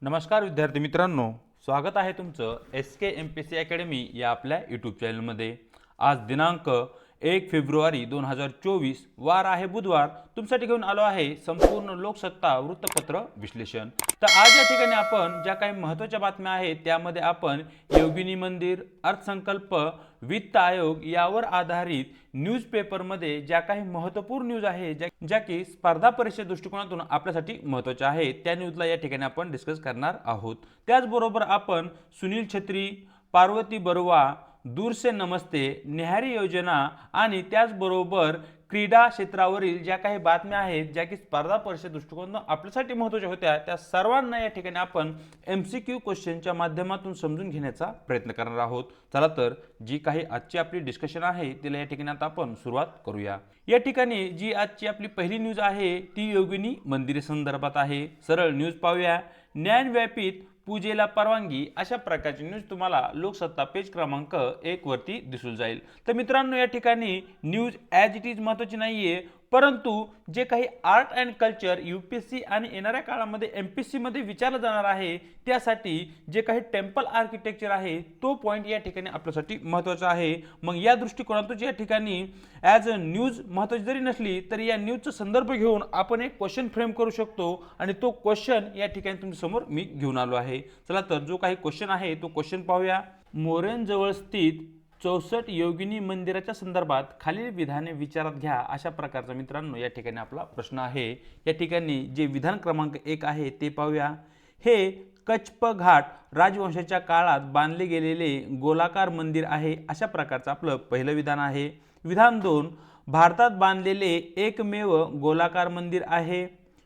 नमस्कार विद्यार्थी मित्रांनो, स्वागत आहे तुमचं SK MPSC अकॅडमी या आपल्या यूट्यूब चॅनलमध्ये। आज दिनांक 1 फेब्रुवारी 2024 वार आहे बुधवार। तुमच्यासाठी घेऊन आलो आहे संपूर्ण लोकसत्ता वृत्तपत्र विश्लेषण। तर आज या ठिकाणी आपण ज्या काही महत्त्वाच्या बातम्या आहेत त्यामध्ये आपण योगिनी मंदिर, अर्थसंकल्प, वित्त आयोग यावर आधारित न्यूजपेपरमध्ये ज्या काही महत्त्वपूर्ण न्यूज आहे ज्या की स्पर्धा परीक्षे दृष्टिकोनातून आपल्यासाठी महत्त्वाच्या आहेत त्या न्यूजला या ठिकाणी आपण डिस्कस करणार आहोत। त्याचबरोबर आपण सुनील छत्री, पार्वती बरुवा, दूर से नमस्ते, न्याहारी योजना आणि त्याचबरोबर क्रीडा क्षेत्रावरील ज्या काही बातम्या आहेत ज्या की स्पर्धा परीक्षे दृष्टिकोनातून आपल्यासाठी महत्त्वाच्या होत्या त्या सर्वांना या ठिकाणी आपण MCQ क्वेश्चनच्या माध्यमातून समजून घेण्याचा प्रयत्न करणार आहोत। चला तर जी काही आजची आपली डिस्कशन आहे तिला या ठिकाणी आता आपण सुरुवात करूया। या ठिकाणी जी आजची आपली पहिली न्यूज आहे ती योगिनी मंदिर संदर्भात आहे। सरळ न्यूज पाहूया। ज्ञानव्यापीत पूजेला परवानगी अशा प्रकारची न्यूज तुम्हाला लोकसत्ता पेज क्रमांक 1 वरती दिसून जाईल। तर मित्रांनो या ठिकाणी न्यूज ॲज इट इज महत्त्वाची नाहीये, परंतु जे काही आर्ट अँड कल्चर UPSC आणि येणाऱ्या काळामध्ये MPSC मध्ये विचारलं जाणार आहे त्यासाठी जे काही टेम्पल आर्किटेक्चर आहे तो पॉईंट या ठिकाणी आपल्यासाठी महत्त्वाचा आहे। मग या दृष्टिकोनातून या ठिकाणी ॲज अ न्यूज महत्त्वाची जरी नसली तरी या न्यूजचा संदर्भ घेऊन आपण एक क्वेश्चन फ्रेम करू शकतो आणि तो क्वेश्चन या ठिकाणी तुमच्यासमोर मी घेऊन आलो आहे। चला तर जो काही क्वेश्चन आहे तो क्वेश्चन पाहूया। मोरेंजवळ स्थित 64 योगिनी मंदिराच्या संदर्भात खालील विधाने विचारात घ्या अशा प्रकारचा मित्रांनो या ठिकाणी आपला प्रश्न आहे। या ठिकाणी जे विधान क्रमांक 1 आहे ते पाहूया। हे कच्प घाट राजवंशाच्या काळात बांधले गेलेले गोलाकार मंदिर आहे अशा प्रकारचं आपलं पहिलं विधान आहे। विधान 2 भारतात बांधलेले एकमेव गोलाकार मंदिर आहे।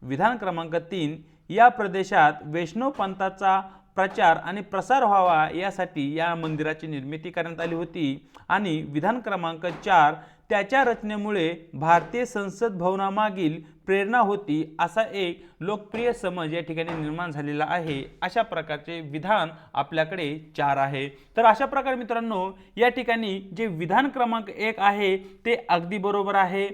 विधान क्रमांक 3 या प्रदेशात वैष्णव पंथाचा प्रचार आणि प्रसार व्हावा यासाठी या मंदिराची निर्मिती करण्यात आली होती। आणि विधान क्रमांक 4 त्याच्या रचनेमुळे भारतीय संसद भवनामागील प्रेरणा होती असा एक लोकप्रिय समज या ठिकाणी निर्माण झालेला आहे। अशा प्रकारचे विधान आपल्याकडे 4 आहे। तर अशा प्रकारे मित्रांनो या ठिकाणी जे विधान क्रमांक 1 आहे ते अगदी बरोबर आहे।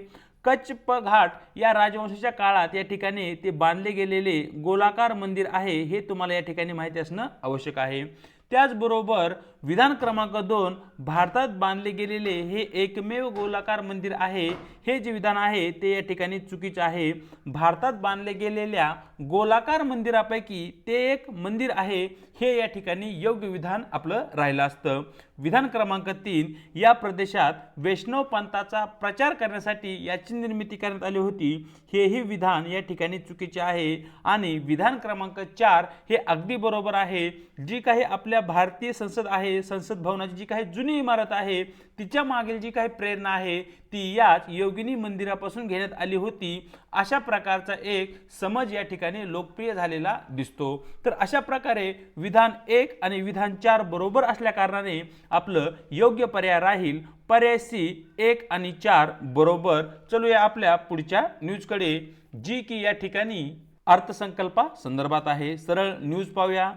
कच्प घाट या राजवंशाच्या काळात या ठिकाणी ते बांधले गेलेले गोलाकार मंदिर आहे हे तुम्हाला या ठिकाणी माहिती असणं आवश्यक आहे। त्याचबरोबर विधान क्रमांक 2 भारतात बांधले गेलेले हे एकमेव गोलाकार मंदिर आहे हे जे विधान आहे ते या ठिकाणी चुकीचे आहे। भारतात बांधले गेलेल्या गोलाकार मंदिरापैकी ते एक मंदिर आहे हे या ठिकाणी योग्य विधान आपलं राहिलं असतं। विधान क्रमांक 3 या प्रदेशात वैष्णव पंथाचा प्रचार करण्यासाठी याची निर्मिती करण्यात आली होती हेही विधान या ठिकाणी चुकीचे आहे। आणि विधान क्रमांक 4 हे अगदी बरोबर आहे। जी काही आपल्या भारतीय संसद आहे संसद भवनाची जी काही जुनी इमारत आहे तिच्या मागील जी काही प्रेरणा आहे ती याच योगिनी मंदिरापासून घेण्यात आली होती अशा प्रकारचा एक समज या ठिकाणी लोकप्रिय झालेला दिसतो। तर अशा प्रकारे विधान 1 आणि विधान 4 बरोबर असल्या कारणाने आपलं योग्य पर्याय राहील पर्याय C 1 आणि 4 बरोबर। चलूया आपल्या पुढच्या न्यूजकडे जी की या ठिकाणी अर्थसंकल्पा संदर्भात आहे। सरळ न्यूज पाहूया।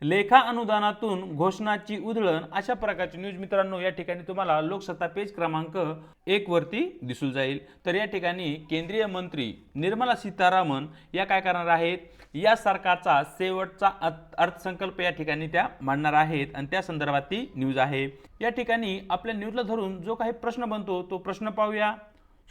लेखा अनुदानातून घोषणाची उधळण अशा प्रकारची न्यूज मित्रांनो या ठिकाणी तुम्हाला लोकसत्ता पेज क्रमांक 1 वरती दिसून जाईल। तर या ठिकाणी केंद्रीय मंत्री निर्मला सीतारामन या काय करणार आहेत या सरकारचा शेवटचा अर्थसंकल्प या ठिकाणी त्या मांडणार आहेत आणि त्या संदर्भात ती न्यूज आहे। या ठिकाणी आपल्या न्यूजला धरून जो काही प्रश्न बनतो तो प्रश्न पाहूया।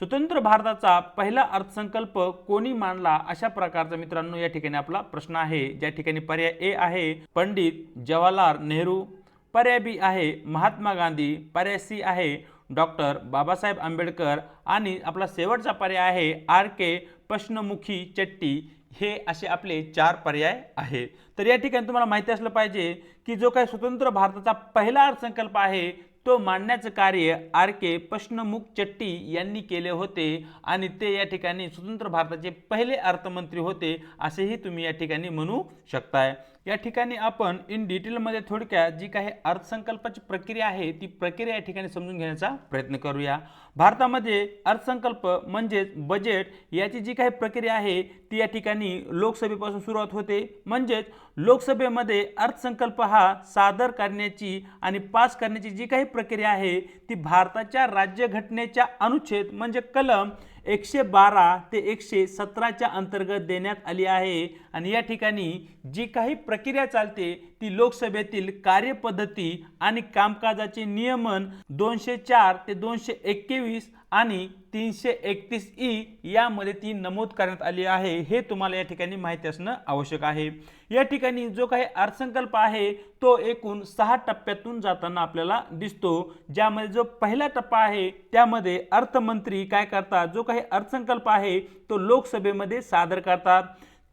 स्वतंत्र भारताचा पहिला अर्थसंकल्प कोणी मांडला अशा प्रकारचा मित्रांनो या ठिकाणी आपला प्रश्न आहे। ज्या ठिकाणी पर्याय A आहे पंडित जवाहरलाल नेहरू, पर्याय B आहे महात्मा गांधी, पर्याय C आहे डॉक्टर बाबासाहेब आंबेडकर आणि आपला शेवटचा पर्याय आहे RK पश्नमुखी चेट्टी। हे असे आपले 4 पर्याय आहे। तर या ठिकाणी तुम्हाला माहिती असलं पाहिजे की जो काही स्वतंत्र भारताचा पहिला अर्थसंकल्प आहे तो मांडण्याचं कार्य RK पश्नमुख चेट्टी यांनी केले होते आणि ते या ठिकाणी स्वतंत्र भारताचे पहिले अर्थमंत्री होते असेही तुम्ही या ठिकाणी म्हणू शकताय। या ठिकाणी आपण इन डिटेलमध्ये थोडक्यात जी काही अर्थसंकल्पाची प्रक्रिया आहे ती प्रक्रिया या ठिकाणी समजून घेण्याचा प्रयत्न करूया। भारतामध्ये अर्थसंकल्प म्हणजेच बजेट याची जी काही प्रक्रिया आहे ती या ठिकाणी लोकसभेपासून सुरुवात होते। म्हणजेच लोकसभेमध्ये अर्थसंकल्प हा सादर करण्याची आणि पास करण्याची जी काही प्रक्रिया आहे ती भारताच्या राज्यघटनेच्या अनुच्छेद म्हणजे कलम 112 ते 117च्या अंतर्गत देण्यात आली आहे आणि या ठिकाणी जी काही प्रक्रिया चालते ती लोकसभेतील कार्यपद्धती आणि कामकाजाचे नियमन 204 ते 221 आणि 331 ई यामध्ये ती नमूद करण्यात आली आहे। हे तुम्हाला या ठिकाणी माहिती असणं आवश्यक आहे। या ठिकाणी जो काही अर्थसंकल्प आहे तो एकूण 6 टप्प्यातून जाताना आपल्याला दिसतो, ज्यामध्ये जो पहिला टप्पा आहे त्यामध्ये अर्थमंत्री काय करतात, जो काही अर्थसंकल्प आहे तो लोकसभेमध्ये सादर करतात।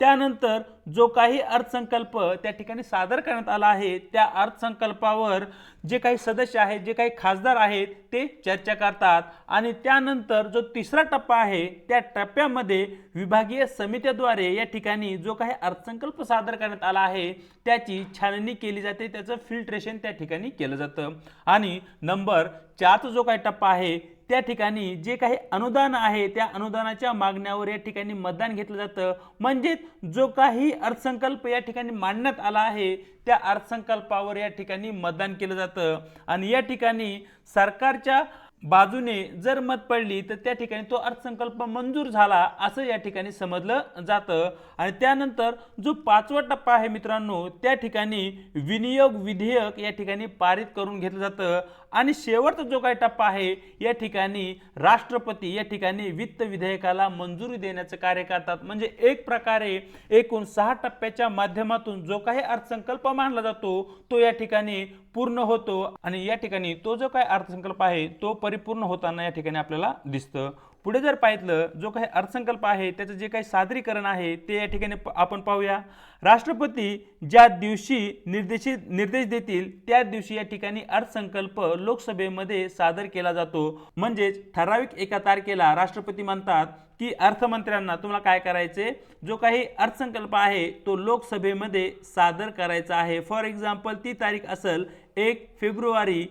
त्यानंतर जो काही अर्थसंकल्प त्या ठिकाणी सादर करण्यात आला आहे त्या अर्थसंकल्पावर जे काही सदस्य आहेत, जे काही खासदार आहेत ते चर्चा करतात आणि त्यानंतर जो तिसरा टप्पा आहे त्या टप्प्यामध्ये विभागीय समित्याद्वारे या ठिकाणी जो काही अर्थसंकल्प सादर करण्यात आला आहे त्याची छाननी केली जाते, त्याचं फिल्ट्रेशन त्या ठिकाणी केलं जातं आणि नंबर 4 जो काही टप्पा आहे त्या ठिकाणी जे काही अनुदान आहे त्या अनुदानाच्या मागण्यावर या ठिकाणी मतदान घेतलं जातं। म्हणजे जो काही अर्थसंकल्प या ठिकाणी मांडण्यात आला आहे त्या अर्थसंकल्पावर या ठिकाणी मतदान केलं जातं आणि या ठिकाणी सरकारच्या बाजूने जर मत पडली तर त्या ठिकाणी तो अर्थसंकल्प मंजूर झाला असं या ठिकाणी समजलं जातं आणि त्यानंतर जो 5वा टप्पा आहे मित्रांनो त्या ठिकाणी विनियोग विधेयक या ठिकाणी पारित करून घेतलं जातं आणि शेवटचा जो काही टप्पा आहे या ठिकाणी राष्ट्रपती या ठिकाणी वित्त विधेयकाला मंजुरी देण्याचं कार्य करतात। म्हणजे एक प्रकारे एकूण 6 टप्प्याच्या माध्यमातून जो काही अर्थसंकल्प मांडला जातो तो या ठिकाणी पूर्ण होतो आणि या ठिकाणी तो जो काही अर्थसंकल्प आहे तो परिपूर्ण होताना या ठिकाणी आपल्याला दिसतं। पुढे जर पाहिलं जो काही अर्थसंकल्प आहे त्याचं जे काही सादरीकरण आहे ते या ठिकाणी आपण पाहूया। राष्ट्रपती ज्या दिवशी निर्देश देतील त्या दिवशी या ठिकाणी अर्थसंकल्प लोकसभेमध्ये सादर केला जातो। म्हणजे ठराविक एका तारखेला राष्ट्रपती म्हणतात की अर्थमंत्र्यांना तुम्हाला काय करायचे, जो काही अर्थसंकल्प आहे तो लोकसभेमध्ये सादर करायचा आहे। फॉर एक्झाम्पल ती तारीख असेल 1 फेब्रुवारी,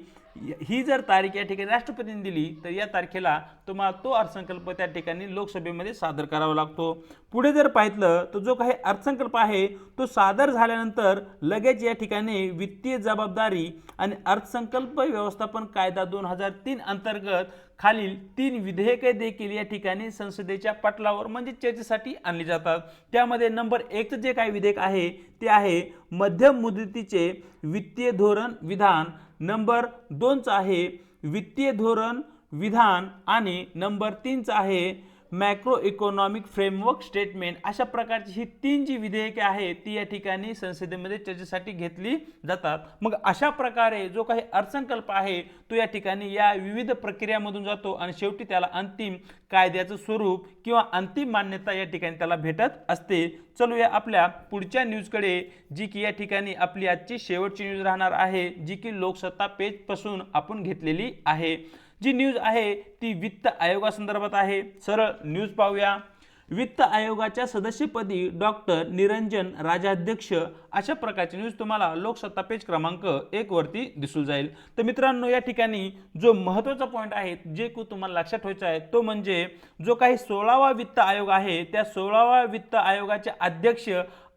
ही जर तारीख या ठिकाणी राष्ट्रपतींनी दिली तर या तारखेला तुम्हाला तो अर्थसंकल्प त्या ठिकाणी लोकसभेमध्ये सादर करावा लागतो। पुढे जर पाहिलं तर जो काही अर्थसंकल्प आहे तो सादर झाल्यानंतर लगेच या ठिकाणी वित्तीय जबाबदारी आणि अर्थसंकल्प व्यवस्थापन कायदा 2003 अंतर्गत खालील 3 विधेयके देखील या ठिकाणी संसदेच्या पटलावर म्हणजे चर्चेसाठी आणली जातात। त्यामध्ये नंबर 1 जे काही विधेयक आहे ते आहे मध्यम मुदतीचे वित्तीय धोरण विधान, नंबर 2 आहे वित्तीय धोरण विधान आणि नंबर 3 आहे मॅक्रो इकॉनॉमिक फ्रेमवर्क स्टेटमेंट। अशा प्रकारची ही 3 जी विधेयके आहेत ती या ठिकाणी संसदेमध्ये चर्चेसाठी घेतली जातात। मग अशा प्रकारे जो काही अर्थसंकल्प आहे तो या ठिकाणी या विविध प्रक्रियामधून जातो आणि शेवटी त्याला अंतिम कायद्याचं स्वरूप किंवा अंतिम मान्यता या ठिकाणी त्याला भेटत असते। चलूया आपल्या पुढच्या न्यूजकडे, जी की या ठिकाणी आपली आजची शेवटची न्यूज राहणार आहे, जी की लोकसत्ता पेज पासून आपण घेतलेली आहे। जी न्यूज आहे ती वित्त आयोगासंदर्भात आहे। सरळ न्यूज पाहूया। वित्त आयोगाच्या सदस्यपदी डॉक्टर निरंजन राजाध्यक्ष, अशा प्रकारची न्यूज तुम्हाला लोकसत्ता पेज क्रमांक 1 वरती दिसून जाईल। तर मित्रांनो या ठिकाणी जो महत्त्वाचा पॉईंट आहे जे की तुम्हाला लक्षात ठेवायचा आहे तो म्हणजे जो काही 16वा वित्त आयोग आहे त्या 16वा वित्त आयोगाचे अध्यक्ष,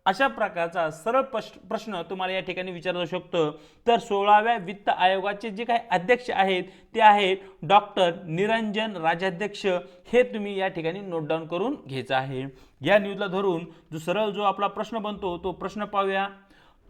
अशा प्रकारचा सरळ प्रश्न तुम्हाला या ठिकाणी विचारला जाऊ शकतो। तर 16व्या वित्त आयोगाचे जे काही अध्यक्ष आहेत ते आहेत डॉक्टर निरंजन राजाध्यक्ष। हे तुम्ही या ठिकाणी नोट डाऊन करून घ्यायचं आहे। या न्यूजला धरून जो आपला प्रश्न बनतो तो प्रश्न पाहूया।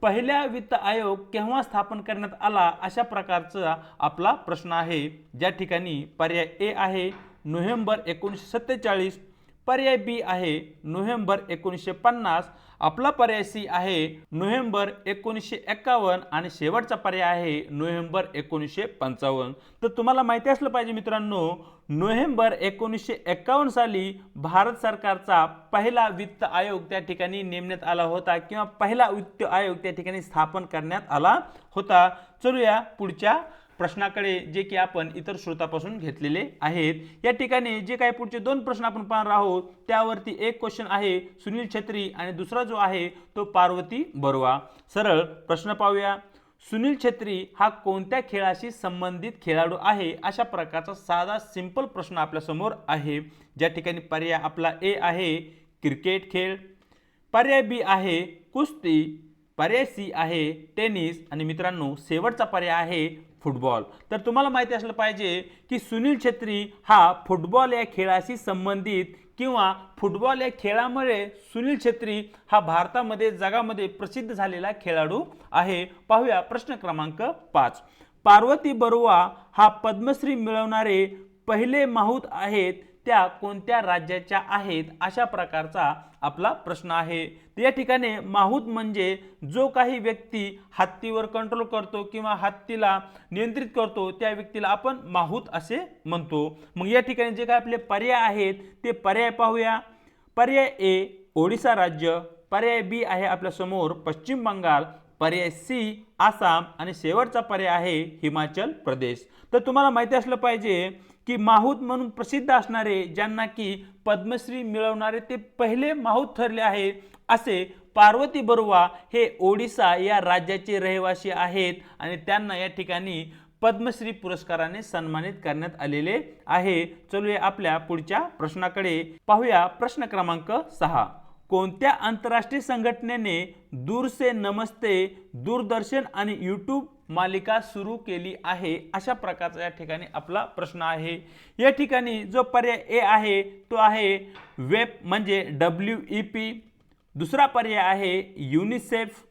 पहिला वित्त आयोग केव्हा स्थापन करण्यात आला, अशा प्रकारचा आपला प्रश्न आहे। ज्या ठिकाणी पर्याय ए आहे नोव्हेंबर 1947, पर्याय बी आहे नोव्हेंबर 1950, आपला पर्याय सी आहे नोव्हेंबर 1951 आणि शेवटचा पर्याय आहे नोव्हेंबर 1955। तर तुम्हाला माहिती असलं पाहिजे मित्रांनो, नोव्हेंबर 1951 साली भारत सरकारचा पहिला वित्त आयोग त्या ठिकाणी नेमण्यात आला होता किंवा पहिला वित्त आयोग त्या ठिकाणी स्थापन करण्यात आला होता। चलूया पुढच्या प्रश्नाकडे, जे की आपण इतर स्रोतापासून घेतलेले आहेत। या ठिकाणी जे काही पुढचे 2 प्रश्न आपण पाहणार आहोत त्यावरती एक क्वेश्चन आहे सुनील छेत्री आणि दुसरा जो आहे तो पार्वती बरुआ। सरळ प्रश्न पाहूया। सुनील छेत्री हा कोणत्या खेळाशी संबंधित खेळाडू आहे, अशा प्रकारचा साधा सिंपल प्रश्न आपल्या समोर आहे। ज्या ठिकाणी पर्याय आपला ए आहे क्रिकेट खेळ, पर्याय बी आहे कुस्ती, पर्याय सी आहे टेनिस आणि मित्रांनो शेवटचा पर्याय आहे फुटबॉल। तर तुम्हाला माहिती असलं पाहिजे की सुनील छेत्री हा फुटबॉल या खेळाशी संबंधित किंवा फुटबॉल या खेळामुळे सुनील छेत्री हा भारतामध्ये जगामध्ये प्रसिद्ध झालेला खेळाडू आहे। पाहूया प्रश्न क्रमांक 5। पार्वती बरुआ हा पद्मश्री मिळवणारे पहिले माहूत आहेत त्या कोणत्या राज्याच्या आहेत, अशा प्रकारचा आपला प्रश्न आहे। तर या ठिकाणी माहूत म्हणजे जो काही व्यक्ती हत्तीवर कंट्रोल करतो किंवा हत्तीला नियंत्रित करतो त्या व्यक्तीला आपण माहूत असे म्हणतो। मग या ठिकाणी जे काही आपले पर्याय आहेत ते पर्याय पाहूया। पर्याय ए ओडिशा राज्य, पर्याय बी आहे आपल्या समोर पश्चिम बंगाल, पर्याय सी आसाम आणि शेवटचा पर्याय आहे हिमाचल प्रदेश। तर तुम्हाला माहिती असलं पाहिजे की माहूत म्हणून प्रसिद्ध असणारे ज्यांना की पद्मश्री मिळवणारे ते पहिले माहूत ठरले आहेत असे पार्वती बरुआ हे ओडिशा या राज्याचे रहिवासी आहेत आणि त्यांना या ठिकाणी पद्मश्री पुरस्काराने सन्मानित करण्यात आलेले आहे। चलूया आपल्या पुढच्या प्रश्नाकडे पाहूया। प्रश्न क्रमांक 6। कोणत्या आंतरराष्ट्रीय संघटनेने दूर से नमस्ते दूरदर्शन आणि यूट्यूब मालिका सुरू केली आहे, अशा प्रकारचा या ठिकाणी आपला प्रश्न आहे। या ठिकाणी जो पर्याय ए आहे तो आहे वेब म्हणजे WEP, दुसरा पर्याय आहे युनिसेफ,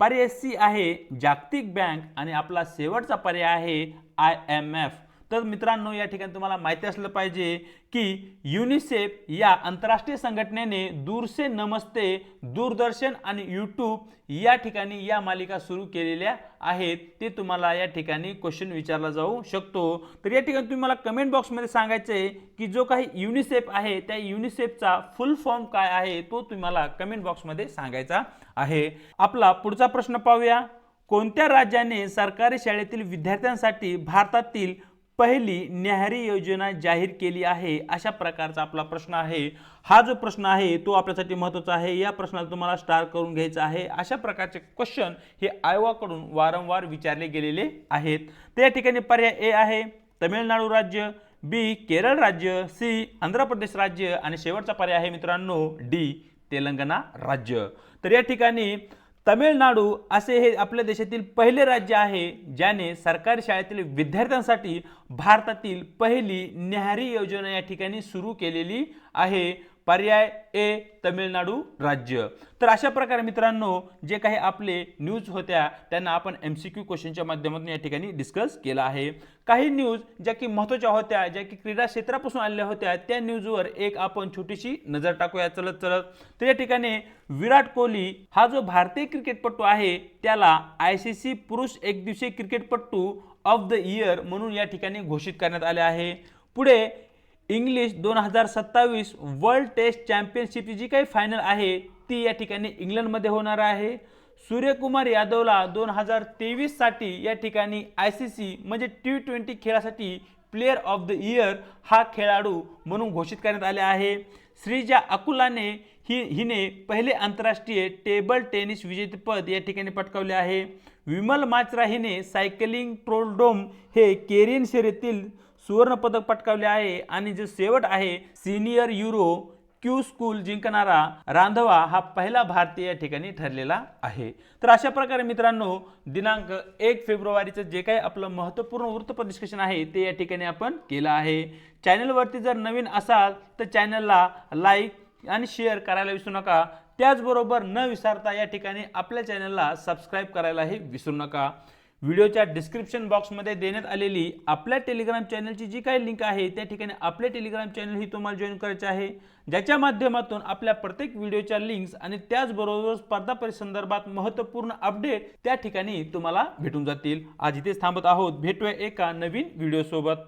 पर्याय सी आहे जागतिक बँक आणि आपला शेवटचा पर्याय आहे IMF। तर मित्रांनो या ठिकाणी तुम्हाला माहिती असलं पाहिजे की युनिसेफ या आंतरराष्ट्रीय संघटनेने दूर से नमस्ते दूरदर्शन आणि यूट्यूब या ठिकाणी या मालिका सुरू केलेल्या आहेत। ते तुम्हाला या ठिकाणी क्वेश्चन विचारला जाऊ शकतो। तर या ठिकाणी तुम्ही मला कमेंट बॉक्समध्ये सांगायचं आहे की जो काही युनिसेफ आहे त्या युनिसेफचा फुल फॉर्म काय आहे तो तुम्हाला कमेंट बॉक्समध्ये सांगायचा आहे। आपला पुढचा प्रश्न पाहूया। कोणत्या राज्याने सरकारी शाळेतील विद्यार्थ्यांसाठी भारतातील पहिली न्याहारी योजना जाहीर केली आहे, अशा प्रकारचा आपला प्रश्न आहे। हा जो प्रश्न आहे तो आपल्यासाठी महत्त्वाचा आहे। या प्रश्नाला तुम्हाला स्टार करून घ्यायचा आहे। अशा प्रकारचे क्वेश्चन हे आयोगाकडून वारंवार विचारले गेलेले आहेत। तर या ठिकाणी पर्याय ए आहे तमिळनाडू राज्य, बी केरळ राज्य, सी आंध्र प्रदेश राज्य आणि शेवटचा पर्याय आहे मित्रांनो डी तेलंगणा राज्य। तर या ठिकाणी तमिळनाडू असे हे आपल्या देशातील पहिले राज्य आहे ज्याने सरकारी शाळेतील विद्यार्थ्यांसाठी भारतातील पहिली न्याहारी योजना या ठिकाणी सुरू केलेली आहे। पर्याय ए तमिळनाडू राज्य। तर अशा प्रकारे मित्रांनो जे काही आपले न्यूज होत्या त्यांना आपण MCQ क्वेश्चनच्या माध्यमातून या ठिकाणी डिस्कस केला आहे। काही न्यूज ज्या की महत्त्वाच्या होत्या, ज्या की क्रीडा क्षेत्रापासून आलेल्या होत्या, त्या न्यूजवर एक आपण छोटीशी नजर टाकूया चलत चलत। तर या ठिकाणी विराट कोहली हा जो भारतीय क्रिकेटपटू आहे त्याला ICC पुरुष एकदिवसीय क्रिकेटपटू ऑफ द इयर म्हणून या ठिकाणी घोषित करण्यात आले आहे। पुढे इंग्लिश 2027 वर्ल्ड टेस्ट चॅम्पियनशिपची जी काही फायनल आहे ती या ठिकाणी इंग्लंडमध्ये होणार आहे। सूर्यकुमार यादवला 2023 साठी या ठिकाणी ICC म्हणजे T20 खेळासाठी प्लेयर ऑफ द इयर हा खेळाडू म्हणून घोषित करण्यात आले आहे। श्रीजा अकुलाने हिने पहिले आंतरराष्ट्रीय टेबल टेनिस विजेतेपद या ठिकाणी पटकावले आहे। विमल माचरा हिने सायकलिंग ट्रोलडोम हे केरियन शर्यतीतील सुवर्ण पदक पटकावले आहे आणि जे शेवट आहे सिनियर युरो क्यू स्कूल जिंकणारा रांधवा हा पहिला भारतीय या ठिकाणी ठरलेला आहे। तर अशा प्रकारे मित्रांनो दिनांक 1 फेब्रुवारीचं जे काही आपलं महत्त्वपूर्ण वृत्तपत्र डिस्कशन आहे ते या ठिकाणी आपण केलं आहे। चॅनलवरती जर नवीन असाल तर चॅनलला लाईक आणि शेअर करायला विसरू नका। त्याचबरोबर न विसरता या ठिकाणी आपल्या चॅनलला सबस्क्राईब करायलाही विसरू नका। व्हिडिओच्या डिस्क्रिप्शन बॉक्समध्ये देण्यात आलेली आपल्या टेलिग्राम चॅनलची जी काही लिंक आहे त्या ठिकाणी आपले टेलिग्राम चॅनल ही तुम्हाला जॉईन करायचे आहे, ज्याच्या माध्यमातून आपल्या प्रत्येक व्हिडिओच्या लिंक्स आणि त्याचबरोबर स्पर्धा परीक्षेसंदर्भात महत्त्वपूर्ण अपडेट त्या ठिकाणी तुम्हाला भेटून जातील। आज इथेच थांबत आहोत, भेटूया एका नवीन व्हिडिओ सोबत।